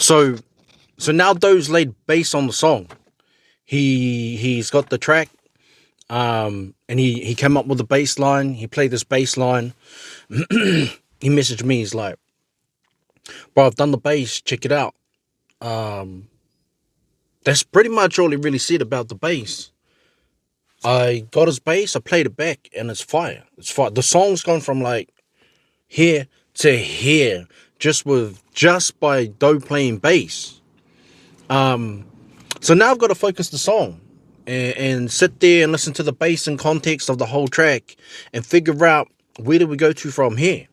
So now Doe's laid bass on the song. He's got the track, and he came up with the bass line. He played this bass line. He messaged me. He's like, "Bro, I've done the bass. Check it out." That's pretty much all he really said about the bass. I got his bass. I played it back, and it's fire. It's fire. The song's gone from like here to here just by Doe playing bass. So now I've got to focus the song and sit there and listen to the bass in context of the whole track and figure out where do we go to from here.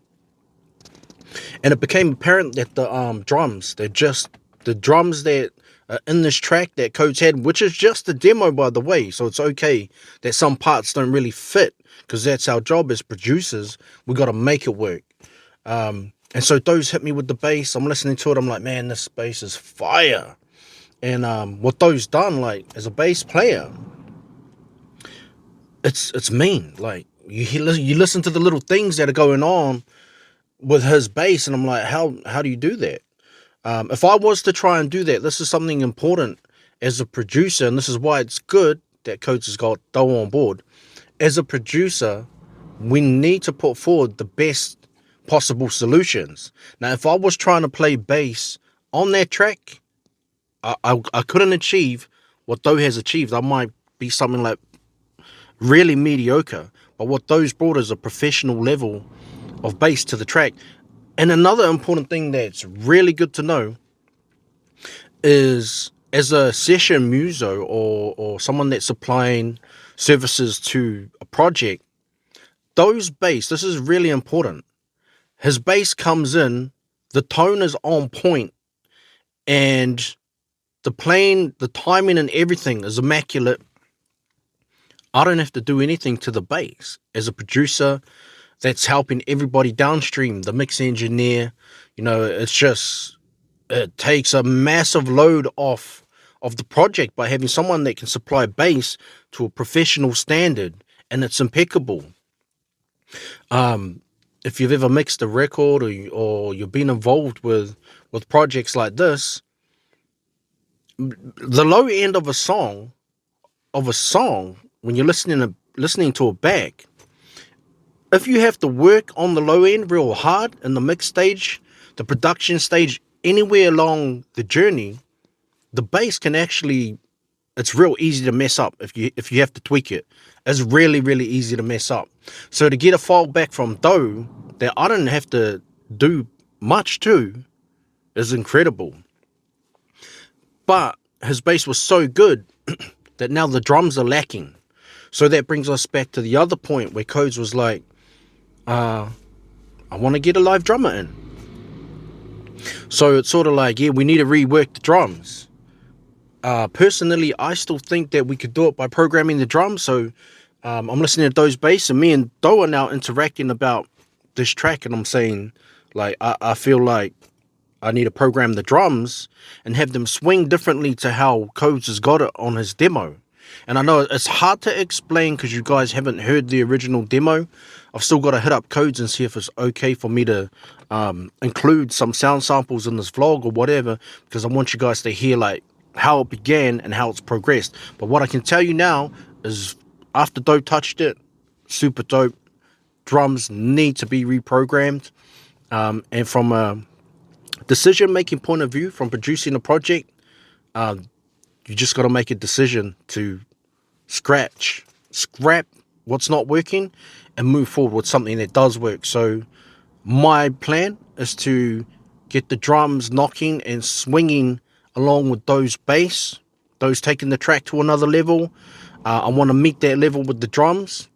And it became apparent that the drums that are in this track that Codes had, which is just a demo, by the way, so it's okay that some parts don't really fit, because that's our job as producers. We got to make it work. And so those hit me with the bass. I'm listening to it. I'm like, man, this bass is fire. And what Doe's done, like, as a bass player, it's mean. Like, you listen to the little things that are going on with his bass, and I'm like, how do you do that? If I was to try and do that, this is something important as a producer, and this is why it's good that Codes has got Doe on board. As a producer, we need to put forward the best possible solutions. Now, if I was trying to play bass on that track, I couldn't achieve what Doe has achieved. I might be something like really mediocre, but what Doe's brought is a professional level of bass to the track. And another important thing that's really good to know is, as a session muso or someone that's supplying services to a project, Doe's bass, this is really important. His bass comes in, the tone is on point, and the playing, the timing and everything is immaculate. I don't have to do anything to the bass. As a producer that's helping everybody downstream, the mix engineer, it takes a massive load off of the project by having someone that can supply bass to a professional standard, and it's impeccable. If you've ever mixed a record or you've been involved with projects like this, the low end of a song, when you're listening to it back, if you have to work on the low end real hard in the mix stage, the production stage, anywhere along the journey, the bass can actually, it's real easy to mess up if you have to tweak it. It's really, really easy to mess up. So to get a file back from Doe that I didn't have to do much to is incredible. But his bass was so good that now the drums are lacking. So that brings us back to the other point where Codes was like, I want to get a live drummer in. So it's sort of like, yeah, we need to rework the drums. Personally, I still think that we could do it by programming the drums. So I'm listening to Doe's bass, and me and Doe are now interacting about this track, and I'm saying, like, I feel like I need to program the drums and have them swing differently to how Codes has got it on his demo. And I know it's hard to explain because you guys haven't heard the original demo. I've still got to hit up Codes and see if it's okay for me to include some sound samples in this vlog or whatever, because I want you guys to hear like how it began and how it's progressed. But what I can tell you now is, after Doe touched it, super dope. Drums need to be reprogrammed. And from a decision-making point of view, from producing a project, you just got to make a decision to scrap what's not working and move forward with something that does work. So my plan is to get the drums knocking and swinging along with Doe's bass. Doe's taking the track to another level. I want to meet that level with the drums,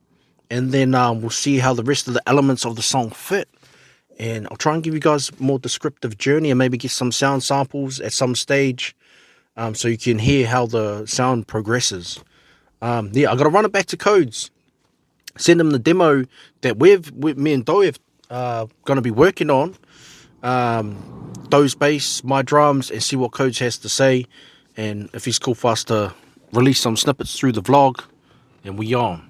and then we'll see how the rest of the elements of the song fit. And I'll try and give you guys a more descriptive journey and maybe get some sound samples at some stage, so you can hear how the sound progresses. Yeah, I got to run it back to Codes, send him the demo that me and Doe have going to be working on. Doe's bass, my drums, and see what Codes has to say. And if he's cool for us to release some snippets through the vlog, then we on.